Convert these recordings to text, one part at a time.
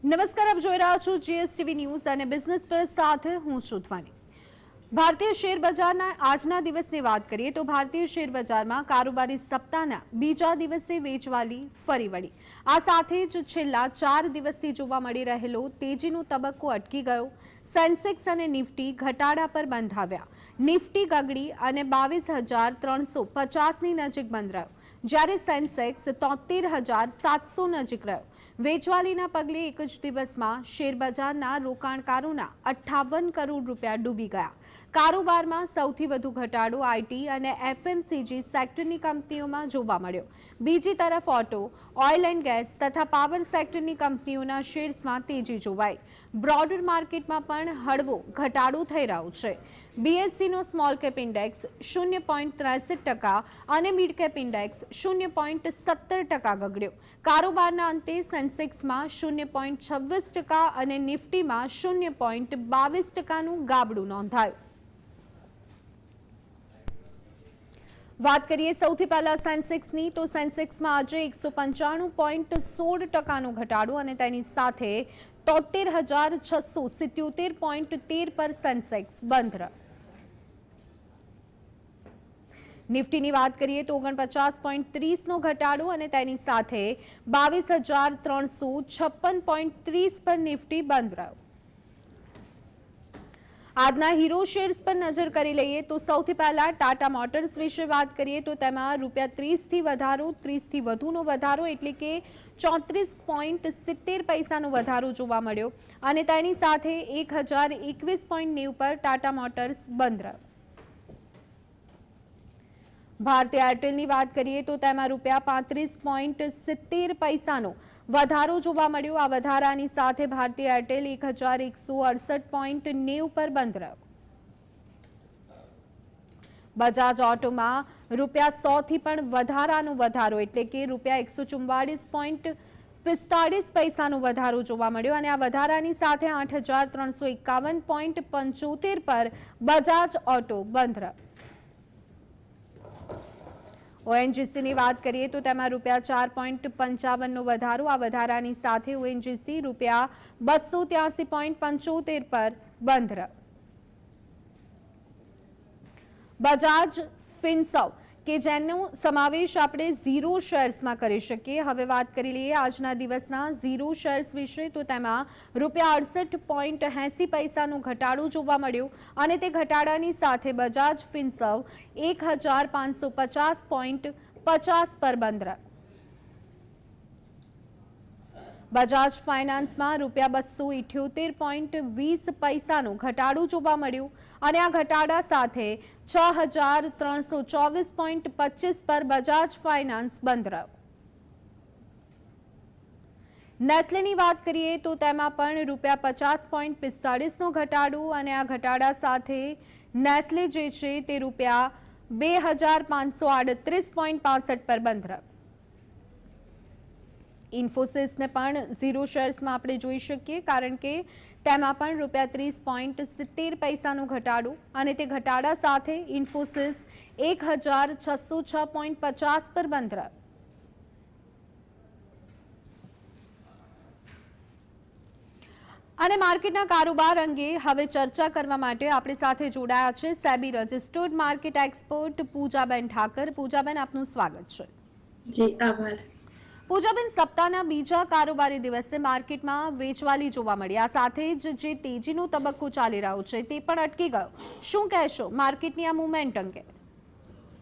નમસ્કાર, આપ જોઈ રહ્યા છો જીએસટીવી ન્યૂઝ અને બિઝનેસ પ્લસ સાથે હું શુદ્ધવાની। ભારતીય શેર બજારના આજના દિવસની વાત કરીએ તો ભારતીય શેર બજારમાં કારોબારી સપ્તાહના બીજા દિવસે વેચવાલી ફરી વળી। આ સાથે જ છેલ્લા 4 દિવસથી જોવા મળી રહેલો તેજીનો તબક્કો અટકી ગયો। સેન્સેક્સ અને નિફ્ટી ઘટાડા પર બંધાવ્યા। નિફ્ટી ગગડી અને 22,350ની નજીક બંધ રહ્યો, જ્યારે સેન્સેક્સ 73,700 નજીક રહ્યો। વેચવાલીના પગલે એક જ દિવસમાં શેરબજારના રોકાણકારોના 58 કરોડ રૂપિયા ડૂબી ગયા। કારોબારમાં સૌથી વધુ ઘટાડો આઈટી અને એફએમસીજી સેક્ટરની કંપનીઓમાં જોવા મળ્યો। બીજી તરફ ઓટો, ઓઇલ એન્ડ ગેસ તથા પાવર સેક્ટરની કંપનીઓના શેર્સમાં તેજી જોવાઈ। બ્રોડર માર્કેટમાં પણ હળવો ઘટાડો થઈ રહ્યો છે। બીએસસીનો સ્મોલ કેપ ઇન્ડેક્સ 0.63% અને મિડ કેપ ઇન્ડેક્સ 0.17% ગગડ્યો। કારોબારના અંતે સેન્સેક્સમાં 0.26% અને નિફ્ટીમાં 0.22%નું ગાબડું નોંધાયું। વાત કરીએ સૌથી પહેલા સેન્સેક્સની તો સેન્સેક્સમાં આજે 195.16%નો ઘટાડો અને તેની સાથે 73,677.13 પર સેન્સેક્સ બંધ રહ્યો। નિફ્ટીની વાત કરીએ તો 49.30નો ઘટાડો અને તેની સાથે 22,356.30 પર નિફ્ટી બંધ રહ્યો। આજના હીરો શેર્સ પર નજર કરી લઈએ તો સૌથી પહેલા ટાટા મોટર્સ વિશે વાત કરીએ તો તેમાં ₹30થી વધારો, 30થી વધુનો વધારો એટલે કે 34.70 વધારો જોવા મળ્યો અને તેની સાથે 1021.90 પર ટાટા મોટર્સ બંધ રહ્યો। ભારતીય એરટેલની વાત કરીએ તો તેમાં ₹35.70નો વધારો જોવા મળ્યો। આ વધારાની સાથે ભારતીય એરટેલ 1168.90 પર બંધ રહ્યો। બજાજ ઓટોમાં ₹100થી પણ વધારાનો વધારો એટલે કે ₹144.45નો વધારો જોવા મળ્યો અને આ વધારાની સાથે 8,351.75 પર બજાજ ઓટો બંધ રહ્યો। ઓએનજીસીની વાત કરીએ તો તેમાં ₹4.55નો વધારો, આ વધારાની સાથે ઓએનજીસી ₹283.75 પર બંધ રહ્યો। બજાજ ફિનસર્વ કે જેનો સમાવેશ આપણે ઝીરો શેર્સમાં કરી શકીએ। હવે વાત કરી લઈએ આજના દિવસના ઝીરો શેર્સ વિશે તો તેમાં ₹68.80નો ઘટાડો જોવા મળ્યો અને તે ઘટાડાની સાથે બજાજ ફિનસર્વ 1,550.50 પર બંધ રહ્યો। બજાજ ફાઇનાન્સમાં ₹278.20નો ઘટાડો જોવા મળ્યો અને આ ઘટાડા સાથે 6,324.25 પર બજાજ ફાઇનાન્સ બંધ રહ્યો। નેસ્લેની વાત કરીએ તો તેમાં પણ ₹50.45નો ઘટાડો અને આ ઘટાડા સાથે નેસ્લે જે છે તે ₹2,538.65 પર બંધ રહ્યો। ઇન્ફોસિસને પણ ઝીરો શેર્સમાં આપણે જોઈ શકીએ કારણ કે તેમાં પણ ₹30.70નો ઘટાડો અને તે ઘટાડા સાથે ઇન્ફોસિસ 1,606.50 પર બંધ રહ્યો। અને માર્કેટના કારોબાર અંગે હવે ચર્ચા કરવા માટે આપણી સાથે જોડાયા છે SEBI registered market expert Poojaben Thakar. Poojaben, આપનું સ્વાગત છે। જી આભાર। પૂજાબેન, સપ્તાહના બીજા કારોબારી દિવસે માર્કેટમાં વેચવાલી જોવા મળી, આ સાથે જ જે તેજીનો તબક્કો ચાલી રહ્યો છે તે પણ અટકી ગયો। શું કહેશો માર્કેટની આ મુવમેન્ટ અંગે?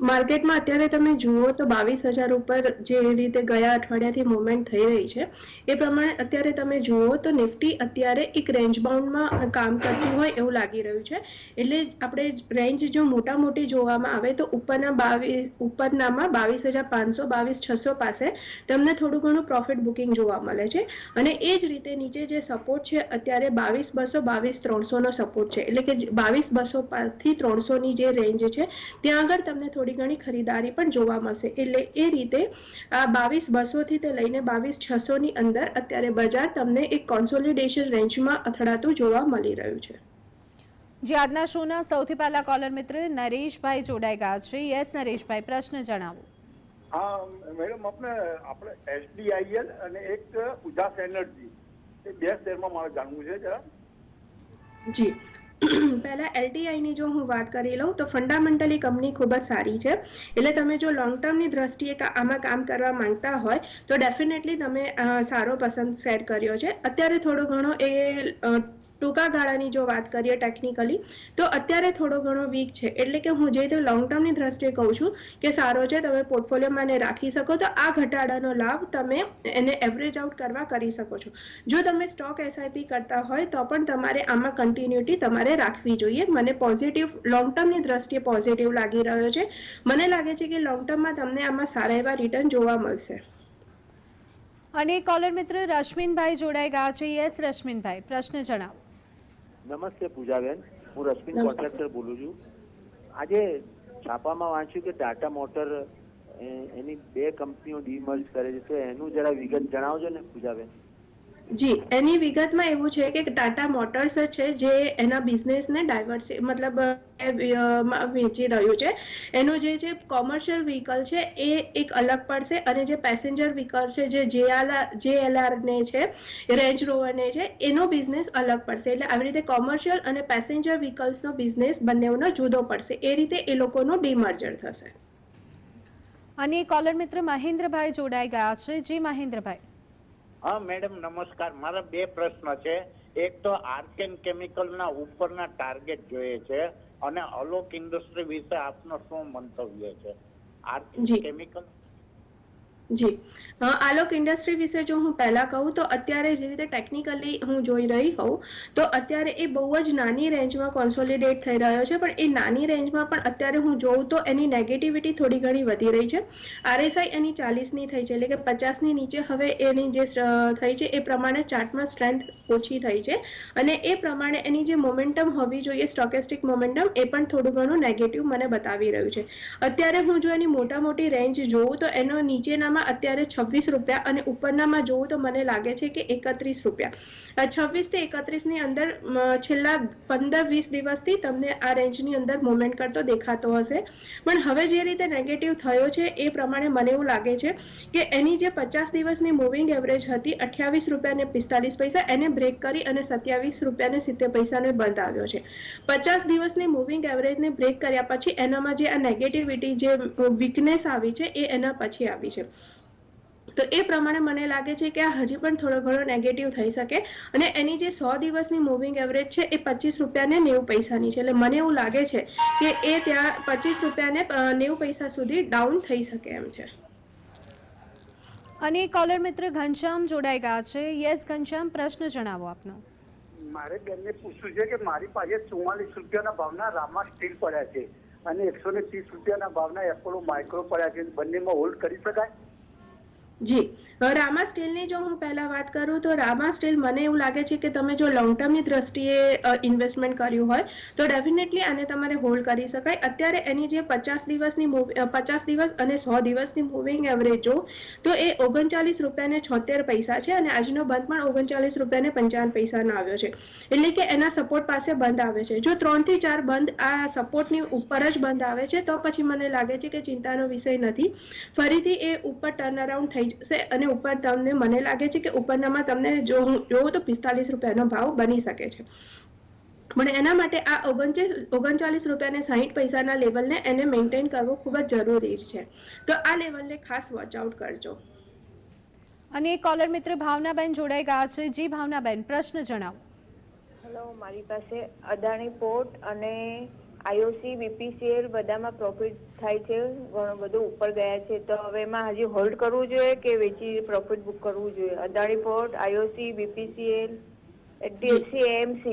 માર્કેટમાં અત્યારે તમે જુઓ તો 22,000 ઉપર જે રીતે ગયા અઠવાડિયાથી મુવમેન્ટ થઈ રહી છે એ પ્રમાણે અત્યારે તમે જુઓ તો નિફ્ટી અત્યારે એક રેન્જ બાઉન્ડમાં કામ કરતી હોય એવું લાગી રહ્યું છે। એટલે આપણે રેન્જ જો મોટી જોવામાં આવે તો ઉપરનામાં 22,500, 22,600 પાસે તમને થોડું ઘણું પ્રોફિટ બુકિંગ જોવા મળે છે અને એ જ રીતે નીચે જે સપોર્ટ છે અત્યારે 22,200, 22,300નો સપોર્ટ છે એટલે કે 22,200 થી 300ની જે રેન્જ છે ત્યાં આગળ તમને થોડી ઘણી ખરીદારી પણ જોવા મળશે। એટલે એ રીતે આ 22,200 થી તે લઈને 22,600ની અંદર અત્યારે બજાર તમને એક કોન્સોલિડેશન રેન્જમાં અથડાતું જોવા મળી રહ્યું છે। જે આજના શોના સૌથી પહેલા કોલર મિત્ર નરેશભાઈ જોડાઈ ગયા છે। યસ નરેશભાઈ, પ્રશ્ન જણાવો। हाँ मैडम, આપણે એસડીઆઈએલ અને એક ઉજાસ એનર્જી એ બે શેરમાં મારે જાણવું છે જરા. જી પહેલા એલટીઆઈની જો હું વાત કરી લઉં તો ફંડામેન્ટલી કંપની ખૂબ જ સારી છે. એટલે તમે જો લોંગ ટર્મની દ્રષ્ટિએ આમાં કામ કરવા માંગતા હોય તો ડેફિનેટલી તમે સારો પસંદ સેટ કર્યો છે. અત્યારે થોડો ઘણો એ ટૂંકા ગાળાની જો વાત કરીએ ટેકનિકલી તો અત્યારે થોડો ઘણો વીક છે. એટલે કે હું જે લોંગ ટર્મની દ્રષ્ટિએ કહું છું કે સારો છે, તમે પોર્ટફોલિયોમાં એને રાખી શકો તો આ ઘટાડાનો લાભ તમે એને એવરેજ આઉટ કરવા કરી શકો છો. જો તમે સ્ટોક એસઆઈપી કરતા હોય તો પણ તમારે આમાં કન્ટિન્યુટી તમારે રાખવી જોઈએ. મને પોઝિટિવ લોંગ ટર્મની દ્રષ્ટિએ પોઝિટિવ લાગી રહ્યો છે. મને લાગે છે કે લોંગ ટર્મમાં તમને આમાં સારા એવા રિટર્ન જોવા મળશે. અને કોલર મિત્ર રશ્મિનભાઈ જોડાઈ ગયા છે. યસ રશ્મિનભાઈ, પ્રશ્ન જણાવો. નમસ્તે પૂજાબેન, હું રશ્મિન કોન્ટ્રાક્ટર બોલું છું. આજે છાપામાં વાંચ્યું કે ટાટા મોટર એની બે કંપનીઓ ડીમર્જ કરે છે, તો એનું જરા વિગત જણાવજો ને પૂજાબેન. જી, એની વિગતમાં એવું છે કે ટાટા મોટર્સ છે જે એના બિઝનેસને મતલબ વેચી રહ્યું છે. એનું જે છે કોમર્શિયલ વ્હીકલ છે એ એક અલગ પડશે અને જે પેસેન્જર વ્હીકલ છે જે JLR ને છે, રેન્જ રોવર ને છે, એનો બિઝનેસ અલગ પડશે. એટલે આવી રીતે કોમર્શિયલ અને પેસેન્જર વ્હીકલ્સનો બિઝનેસ બંનેનો જુદો પડશે. એ રીતે એ લોકોનું ડીમર્જર થશે. અને કોલર મિત્ર મહેન્દ્રભાઈ જોડાઈ ગયા છે. જી મહેન્દ્રભાઈ. હા મેડમ નમસ્કાર. મારા બે પ્રશ્ન છે. એક તો આર્કેન કેમિકલના ઉપરના ટાર્ગેટ જોઈએ છે અને અલોક ઇન્ડસ્ટ્રી વિશે આપનો શું મંતવ્ય છે? આર્કેન કેમિકલ જી, આલોક ઇન્ડસ્ટ્રી વિશે જો હું પહેલા કહું તો અત્યારે જે રીતે ટેકનિકલી હું જોઈ રહી હોઉં તો અત્યારે એ બહુ જ નાની રેન્જમાં કોન્સોલિડેટ થઈ રહ્યો છે. પણ એ નાની રેન્જમાં પણ અત્યારે હું જોઉં તો એની નેગેટિવિટી થોડી ઘણી વધી રહી છે. RSI એની 40ની થઈ છે, એટલે કે 50ની નીચે હવે એની જે થઈ છે એ પ્રમાણે ચાર્ટમાં સ્ટ્રેન્થ ઓછી થઈ છે અને એ પ્રમાણે એની જે મોમેન્ટમ હોવી જોઈએ, સ્ટોકેસ્ટિક મોમેન્ટમ, એ પણ થોડું ઘણું નેગેટિવ મને બતાવી રહ્યું છે. અત્યારે હું જો એની મોટી રેન્જ જોઉં તો એનો નીચેનામાં અત્યારે 26 રૂપિયા અને ઉપરનામાં જોઉં તો મને લાગે છે કે 31 રૂપિયા. 26 થી 31 ની અંદર છેલ્લા 15-20 દિવસથી તમને આ રેન્જની અંદર મુવમેન્ટ કરતો દેખાતો હશે. પણ હવે જે રીતે નેગેટિવ થયો છે એ પ્રમાણે મને એવું લાગે છે કે એની જે 50 દિવસની મૂવિંગ એવરેજ હતી 28 રૂપિયા ને 45 પૈસા, એને બ્રેક કરી અને 27 રૂપિયા ને 70 પૈસાને બંધ આવ્યો છે. 50 દિવસની મૂવિંગ એવરેજને બ્રેક કર્યા પછી એનામાં જે આ નેગેટિવિટી, જે વીકનેસ આવી છે એ એના પછી આવી છે. તો એ પ્રમાણે મને લાગે છે કે આ હજી પણ થોડો ઘણો નેગેટિવ થઈ શકે અને એની જે 100 દિવસની મૂવિંગ એવરેજ છે એ 25 રૂપિયા ને 90 પૈસાની છે. એટલે મને એવું લાગે છે કે એ ત્યાં 25 રૂપિયા ને 90 પૈસા સુધી ડાઉન થઈ શકે એમ છે. અને કોલર મિત્ર ઘનશ્યામ જોડાઈ ગયા છે. યસ ઘનશ્યામ, પ્રશ્ન જણાવો આપનો. મારે બેનને પૂછવું છે કે મારી પાસે 44 રૂપિયાના ભાવના રામા સ્ટીલ પડ્યા છે અને 130 રૂપિયાના ભાવના એપોલો માઇક્રો પડ્યા છે. બંનેમાં હોલ્ડ કરી શકાય? જી, રામા સ્ટીલની જો હું પહેલા વાત કરું તો રામા સ્ટીલ મને એવું લાગે છે કે તમે જો લોંગ ટર્મની દ્રષ્ટિએ ઇન્વેસ્ટમેન્ટ કર્યું હોય તો ડેફિનેટલી આને તમારે હોલ્ડ કરી શકાય. અત્યારે એની જે 50 દિવસ અને 100 દિવસની મૂવિંગ એવરેજ જો તો એ 39 રૂપિયા ને 76 પૈસા છે અને આજનો બંધ પણ 39 રૂપિયા ને 55 પૈસાનો આવ્યો છે. એટલે કે એના સપોર્ટ પાસે બંધ આવે છે. જો 3 થી 4 બંધ આ સપોર્ટની ઉપર જ બંધ આવે છે તો પછી મને લાગે છે કે ચિંતાનો વિષય નથી. ફરીથી એ ઉપર ટર્ન અરાઉન્ડ થઈ અને ઉપર તમને મને લાગે છે કે ઉપરનામાં તમને જો હું જોઉં તો 45 રૂપિયાનો ભાવ બની શકે છે. પણ એના માટે આ 39 રૂપિયા ને 60 પૈસાના લેવલને એને મેન્ટેન કરવો ખૂબ જ જરૂરી છે. તો આ લેવલને ખાસ વોચ આઉટ કરજો. અને કોલર મિત્ર ભાવનાબેન જોડાઈ ગયા છે. જી ભાવનાબેન, પ્રશ્ન જણાવો. હેલો, મારી પાસે અદાણી પોર્ટ અને IOC BPCL બધામાં પ્રોફિટ થાય છે, ઘણું બધું ઉપર ગયા છે. તો હવે એમાં હજી હોલ્ડ કરવું જોઈએ કે વેચી પ્રોફિટ બુક કરવું જોઈએ? Adani port, IOC BPCL, HDFC AMC.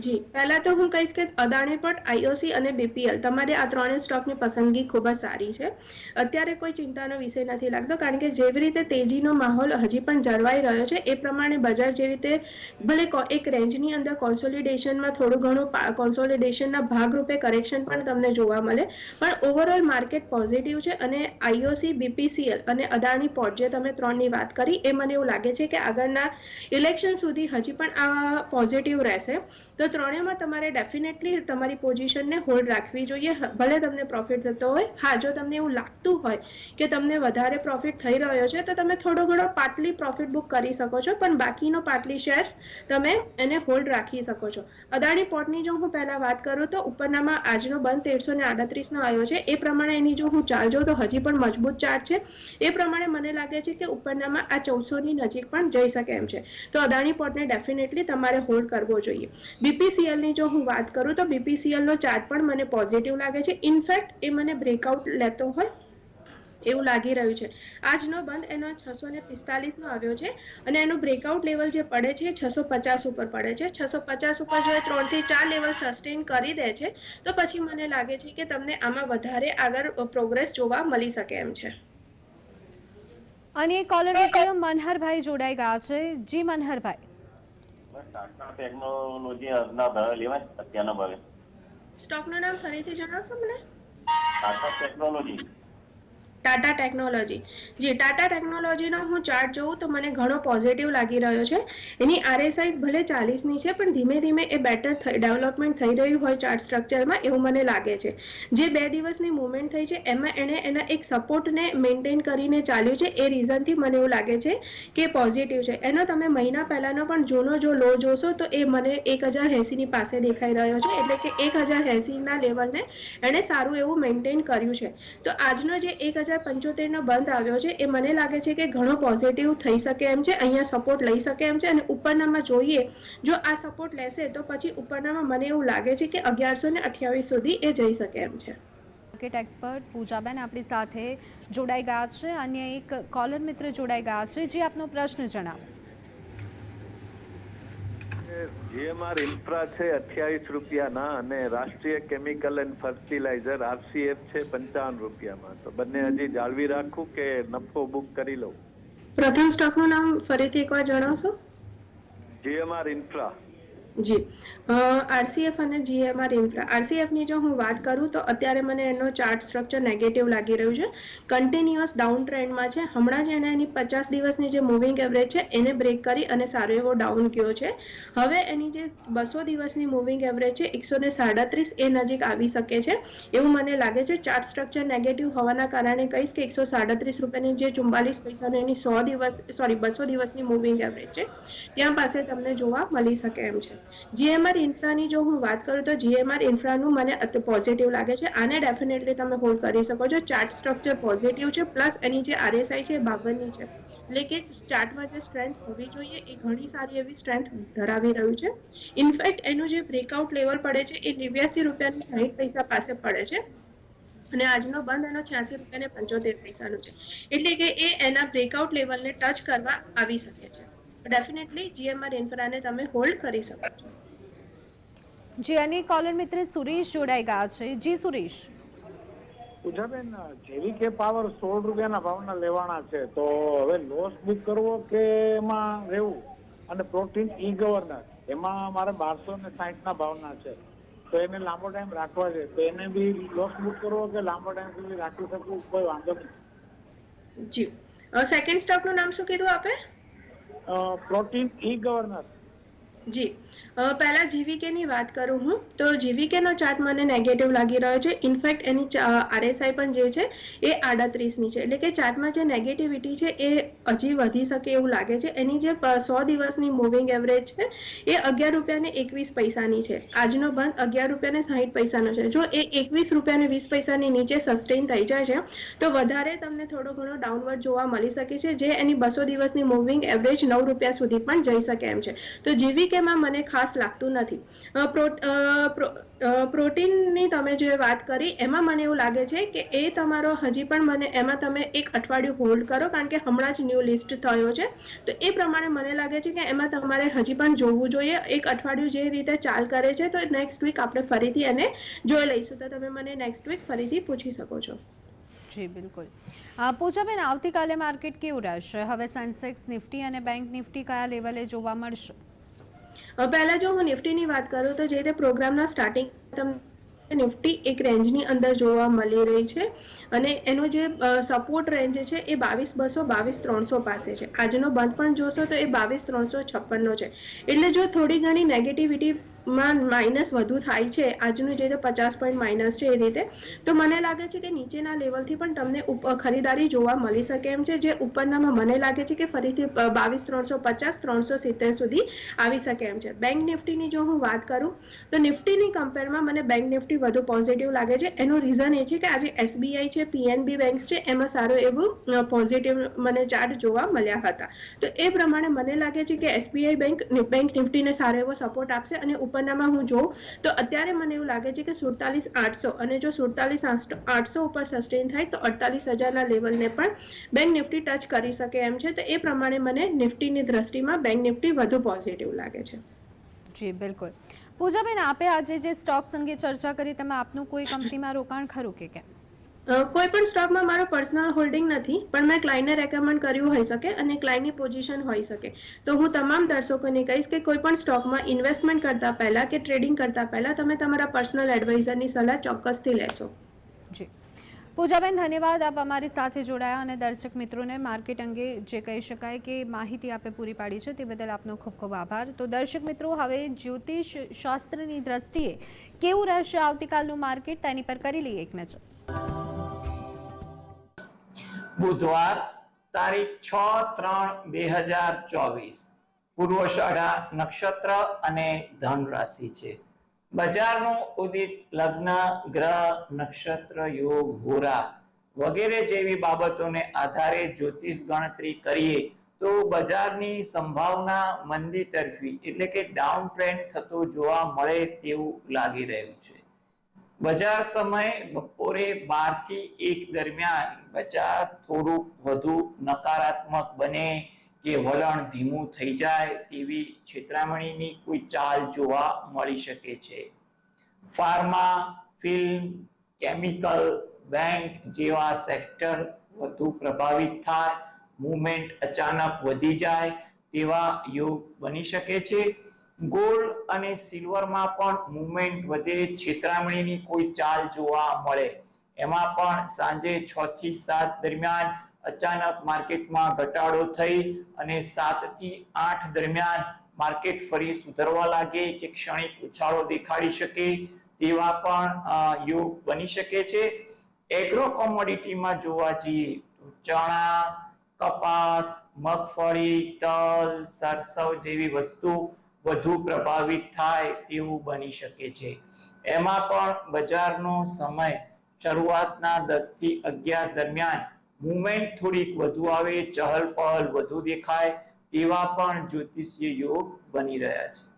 જી, પહેલા તો હું કહીશ કે અદાણી પોર્ટ, IOC અને BPL તમારે આ ત્રણેય સ્ટોકની પસંદગી ખૂબ જ સારી છે. અત્યારે કોઈ ચિંતાનો વિષય નથી લાગતો કારણ કે જેવી રીતે તેજીનો માહોલ હજી પણ જળવાઈ રહ્યો છે એ પ્રમાણે બજાર જે રીતે ભલે એક રેન્જની અંદર કોન્સોલિડેશનમાં થોડું ઘણું કોન્સોલિડેશનના ભાગરૂપે કરેક્શન પણ તમને જોવા મળે, પણ ઓવરઓલ માર્કેટ પોઝિટિવ છે અને IOC, BPCL અને અદાણી પોર્ટ જે તમે ત્રણની વાત કરી એ મને એવું લાગે છે કે આગળના ઇલેક્શન સુધી હજી પણ આ પોઝિટિવ રહેશે. તો ત્રણેયમાં તમારે ડેફિનેટલી તમારી પોઝિશનને હોલ્ડ રાખવી જોઈએ, ભલે તમને પ્રોફિટ થતો હોય. હા, જો તમને એવું લાગતું હોય કે તમને વધારે પ્રોફિટ થઈ રહ્યો છે તો તમે થોડો ઘણો પાર્ટલી પ્રોફિટ બુક કરી શકો છો, પણ બાકીનો પાર્ટલી શેર્સ તમે એને હોલ્ડ રાખી શકો છો. અદાણી પોર્ટની જો હું પહેલા વાત કરું તો ઉપરનામાં આજનો બંધ 1338નો આવ્યો છે. એ પ્રમાણે એની જો હું ચાર્ટ જોઉં તો હજી પણ મજબૂત ચાર્ટ છે. એ પ્રમાણે મને લાગે છે કે ઉપરનામાં આ 1400ની નજીક પણ જઈ શકે એમ છે. તો અદાણી પોર્ટને ડેફિનેટલી તમારે હોલ્ડ કરવો જોઈએ. બીપીસીએલની જો હું વાત કરું તો બીપીસીએલનો ચાર્ટ પણ મને પોઝિટિવ લાગે છે. ઇનફેક્ટ એ મને બ્રેકઆઉટ લેતો હોય એવું લાગી રહ્યું છે. આજનો બંધ એનો 645નો આવ્યો છે અને એનું બ્રેકઆઉટ લેવલ જે પડે છે 650 ઉપર પડે છે. 650 ઉપર જો 3 થી 4 લેવલ સસ્ટેન કરી દે છે તો પછી મને લાગે છે કે તમને આમાં વધારે આગળ પ્રોગ્રેસ જોવા મળી શકે એમ છે. અને કોલર વિડીયો મનહરભાઈ જોડાઈ ગયા છે. જી મનહરભાઈ. ટાટા ટેકનોલોજી ના ભાવે લેવા અત્યારના ભાવે. સ્ટોકનું નામ ફરીથી જણાવશો મને? ટાટા ટેકનોલોજી. ટાટા ટેકનોલોજી. જી, ટાટા ટેકનોલોજીનો હું ચાર્ટ જોઉં તો મને ઘણો પોઝિટિવ લાગી રહ્યો છે. એની આરએસઆઈ ભલે 40ની છે પણ ધીમે ધીમે એ બેટર ડેવલપમેન્ટ થઈ રહ્યું હોય ચાર્ટ સ્ટ્રક્ચરમાં એવું મને લાગે છે. જે 2 દિવસની મુવમેન્ટ થઈ છે એમાં એણે એના એક સપોર્ટને મેન્ટેન કરીને ચાલ્યું છે. એ રીઝનથી મને એવું લાગે છે કે પોઝિટિવ છે. એનો તમે મહિના પહેલાનો પણ જૂનો જો લો જોશો તો એ મને 1080ની પાસે દેખાઈ રહ્યો છે, એટલે કે 1080ના લેવલને એણે સારું એવું મેન્ટેન કર્યું છે. તો આજનો જે 1075નો બંધ આવ્યો છે એ મને લાગે છે કે ઘણો પોઝિટિવ થઈ શકે એમ છે. અહીંયા સપોર્ટ લઈ શકે એમ છે અને ઉપરનામાં જોઈએ જો આ સપોર્ટ લેશે તો પછી ઉપરનામાં મને એવું લાગે છે કે 1128 સુધી એ જઈ શકે એમ છે. માર્કેટ એક્સપર્ટ પૂજાબેન આપણી સાથે જોડાઈ ગયા છે. અન્ય એક કોલર મિત્ર જોડાઈ ગયા છે. જે આપનો પ્રશ્ન જણાવો. જીએમઆર ઇન્ફ્રા છે 28 રૂપિયાના અને રાષ્ટ્રીય કેમિકલ એન્ડ ફર્ટિલાઇઝર આરસીએફ છે 55 રૂપિયામાં. તો બંને હજી જાળવી રાખું કે નફો બુક કરી લઉં? પ્રથમ સ્ટોકનું નામ ફરીથી એકવાર જણાવશો? GMR infra. જી, આરસીએફ અને જીએમઆર ઇન્ફ્રા. આરસીએફની જો હું વાત કરું તો અત્યારે મને એનો ચાર્ટ સ્ટ્રક્ચર નેગેટિવ લાગી રહ્યું છે. કન્ટિન્યુઅસ ડાઉન ટ્રેન્ડમાં છે. હમણાં જ એણે એની 50 દિવસની જે મૂવિંગ એવરેજ છે એને બ્રેક કરી અને સારો એવો ડાઉન ગયો છે. હવે એની જે 200 દિવસની મૂવિંગ એવરેજ છે 137 એ નજીક આવી શકે છે એવું મને લાગે છે. ચાર્ટ સ્ટ્રક્ચર નેગેટિવ હોવાના કારણે કહીશ કે 137 રૂપિયાની જે 44 પૈસાનો એની 200 દિવસની મૂવિંગ એવરેજ છે ત્યાં પાસે તમને જોવા મળી શકે એમ છે. જીએમઆર ઇન્ફ્રાની જો હું વાત કરું તો જીએમઆર ઇન્ફ્રાનું મને પોઝિટિવ લાગે છે. આને ડેફિનેટલી તમે હોલ્ડ કરી શકો છો. ચાર્ટ સ્ટ્રક્ચર પોઝિટિવ છે, પ્લસ એની જે આરએસઆઈ છે 52ની છે, એટલે કે ચાર્ટમાં જે સ્ટ્રેન્થ હોવી જોઈએ એ ઘણી સારી એવી સ્ટ્રેન્થ ધરાવી રહ્યું છે. ઇનફેક્ટ એનું જે બ્રેકઆઉટ લેવલ પડે છે એ 89 રૂપિયાની 60 પૈસા પાસે પડે છે અને આજનો બંધ એનો 86 રૂપિયાને 75 પૈસાનો છે, એટલે કે એ એના બ્રેકઆઉટ લેવલને ટચ કરવા આવી શકે છે. ડેફિનેટલી જીએમઆર ઇન્ફ્રાને તમે હોલ્ડ કરી શકો છો. જી, અને કોલર મિત્ર સુરેશ જોડાઈ ગયા છે. જી સુરેશ. પૂજાબેન, જેવીકે પાવર 16 રૂપિયાના ભાવના લેવાના છે તો હવે લોસ બુક કરવો કે એમાં રહેવું? અને પ્રોટીન ઈ ગવર્નર એમાં મારે 1260ના ભાવના છે તો એને લાંબો ટાઈમ રાખવા છે તો એને બી લોસ બુક કરવો કે લાંબો ટાઈમ સુધી રાખી શકું? કોઈ વાંધો નહીં. જી, સેકન્ડ સ્ટોકનું નામ શું કીધું આપે? પ્રોટીન ઈ ગવર્નર. જી, પહેલા જીવીકે ની વાત કરું હું તો જીવીકે નો ચાર્ટ મને નેગેટિવ લાગી રહ્યો છે. ઇનફેક્ટ એની આરએસઆઈ પણ જે છે એ 38ની છે, એટલે કે ચાર્ટમાં જે નેગેટિવિટી છે એ હજી વધી શકે એવું લાગે છે. એની જે 100 દિવસની મૂવિંગ એવરેજ છે એ 11 રૂપિયાને 21 પૈસાની છે. આજનો બંધ 11 રૂપિયાને 60 પૈસાનો છે. જો એ 21 રૂપિયાને 20 પૈસાની નીચે સસ્ટેન થઈ જાય છે તો વધારે તમને થોડો ઘણો ડાઉનવર્ડ જોવા મળી શકે છે, જે એની 200 દિવસની મૂવિંગ એવરેજ 9 રૂપિયા સુધી પણ જઈ શકે એમ છે. તો જીવીકેમાં મને ખાસ લાગતું નથી. પ્રોટીનની તમે જે વાત કરી એમાં મને એવું લાગે છે કે એ તમારો હજી પણ મને એમાં તમે એક અઠવાડિયું હોલ્ડ કરો, કારણ કે હમણાં જ ન્યૂ લિસ્ટ થયો છે તો એ પ્રમાણે મને લાગે છે કે એમાં તમારે હજી પણ જોવું જોઈએ. એક અઠવાડિયું જે રીતે ચાલ કરે છે તો નેક્સ્ટ વીક આપણે ફરીથી એને જોઈ લઈશું, તો તમે મને નેક્સ્ટ વીક ફરીથી પૂછી શકો છો. જી બિલકુલ. પૂજાબેન, આવતીકાલે માર્કેટ કેવું રહેશે? હવે સેન્સેક્સ, નિફ્ટી અને બેંક નિફ્ટી કયા લેવલે જોવા મળશે? પહેલા જો હું નિફ્ટીની વાત કરું તો જે રીતે પ્રોગ્રામના સ્ટાર્ટિંગ તમને નિફ્ટી એક રેન્જની અંદર જોવા મળી રહી છે અને એનો જે સપોર્ટ રેન્જ છે એ 22,200 22,300 પાસે છે. આજનો બંધ પણ જોશો તો એ 22,356નો છે, એટલે જો થોડી ઘણી નેગેટિવિટી માં માઇનસ વધુ થાય છે, આજનું જે 50 પોઈન્ટ માઇનસ છે એ રીતે, તો મને લાગે છે કે નીચેના લેવલથી પણ તમને ખરીદારી જોવા મળી શકે એમ છે. જે ઉપરનામાં મને લાગે છે કે ફરીથી 22,350 370 સુધી આવી શકે એમ છે. બેંક નિફ્ટીની જો હું વાત કરું તો નિફ્ટીની કમ્પેરમાં મને બેંક નિફ્ટી વધુ પોઝિટિવ લાગે છે. એનું રીઝન એ છે કે આજે SBI છે, PNB બેંક છે, એમાં સારું એવું પોઝિટિવ મને ચાર્ટ જોવા મળ્યા હતા. તો એ પ્રમાણે મને લાગે છે કે SBI બેંક નિફ્ટીને સારો એવો સપોર્ટ આપશે. અને ઉપરનામાં હું જોઉં તો અત્યારે મને એવું લાગે છે કે 47,800, અને જો 47,800 ઉપર સસ્ટેન થાય તો 48,000ના લેવલને પણ બેંક નિફ્ટી ટચ કરી શકે એમ છે. તો એ પ્રમાણે મને નિફ્ટીની દ્રષ્ટિમાં બેંક નિફ્ટી વધુ પોઝિટિવ લાગે છે. જી બિલકુલ. પૂજાબેન, આપે આજે જે સ્ટોક્સ અંગે ચર્ચા કરી, તમે આપનું કોઈ કંપનીમાં રોકાણ ખરું કે કેમ? કોઈ પણ સ્ટોકમાં મારો પર્સનલ હોલ્ડિંગ નથી, પણ મેં ક્લાયન્ટને રેકમેન્ડ કર્યું હોઈ શકે અને ક્લાયન્ટની પોઝિશન હોઈ શકે. તો હું તમામ દર્શકોને કહીશ કે કોઈ પણ સ્ટોકમાં ઇન્વેસ્ટમેન્ટ કરતા પહેલા કે ટ્રેડિંગ કરતા પહેલા તમે તમારા પર્સનલ એડવાઇઝરની સલાહ ચોક્કસથી લેશો. જી પૂજાબેન, ધન્યવાદ. આપ અમારી સાથે જોડાયા અને દર્શક મિત્રોને માર્કેટ અંગે જે કહી શકાય કે માહિતી આપે પૂરી પાડી છે તે બદલ આપનો ખૂબ ખૂબ આભાર. તો દર્શક મિત્રો, હવે જ્યોતિષ શાસ્ત્રની દ્રષ્ટિએ કેવું રહેશે આવતીકાલનું માર્કેટ, તેની પર કરી લઈએ એક નજર. બુધવાર તારીખ 6/3/2024, પૂર્વાષાઢા નક્ષત્ર અને ધન રાશિ છે. બજારનો ઉદિત લગ્ન, ગ્રહ, નક્ષત્ર, યોગ, હોરા વગેરે જેવી બાબતોને આધારે જ્યોતિષ ગણતરી કરીએ તો બજારની સંભાવના મંદી તરફી એટલે કે ડાઉન ટ્રેન્ડ થતો જોવા મળે તેવું લાગી રહ્યું છે. બજાર સમય બપોરે 12 થી 1 દરમિયાન બજાર થોડું વધુ નકારાત્મક બને કે વલણ ધીમું થઈ જાય તેવી છેતરામણીની કોઈ ચાલ જોવા મળી શકે છે. ફાર્મા, ફિલ્મ, કેમિકલ, બેંક જેવા સેક્ટર વધુ પ્રભાવિત થાય, મૂવમેન્ટ અચાનક વધી જાય તેવા યોગ બની શકે છે. ગોલ્ડ અને સિલ્વરમાં પણ મૂવમેન્ટ વધે, છેતરામણીની કોઈ ચાલ જોવા મળે. એમાં પણ સાંજે 6 થી 7 દરમિયાન અચાનક માર્કેટમાં ઘટાડો થઈ અને 7 થી 8 દરમિયાન માર્કેટ ફરી સુધરવા લાગે કે ક્ષણિક ઉછાળો દેખાડી શકે તેવા પણ યોગ બની શકે છે. એગ્રો કોમોડિટીમાં જોવા જઈએ તો ચણા, કપાસ, મગફળી, તલ, સરસવ જેવી વસ્તુ વધુ પ્રભાવિત થાય તેવું બની શકે છે. એમાં પણ બજારનો સમય શરૂઆતના 10 થી 11 દરમિયાન મૂવમેન્ટ થોડીક વધુ આવે, ચહલ પહલ વધુ દેખાય તેવા પણ જ્યોતિષીય યોગ બની રહ્યા છે.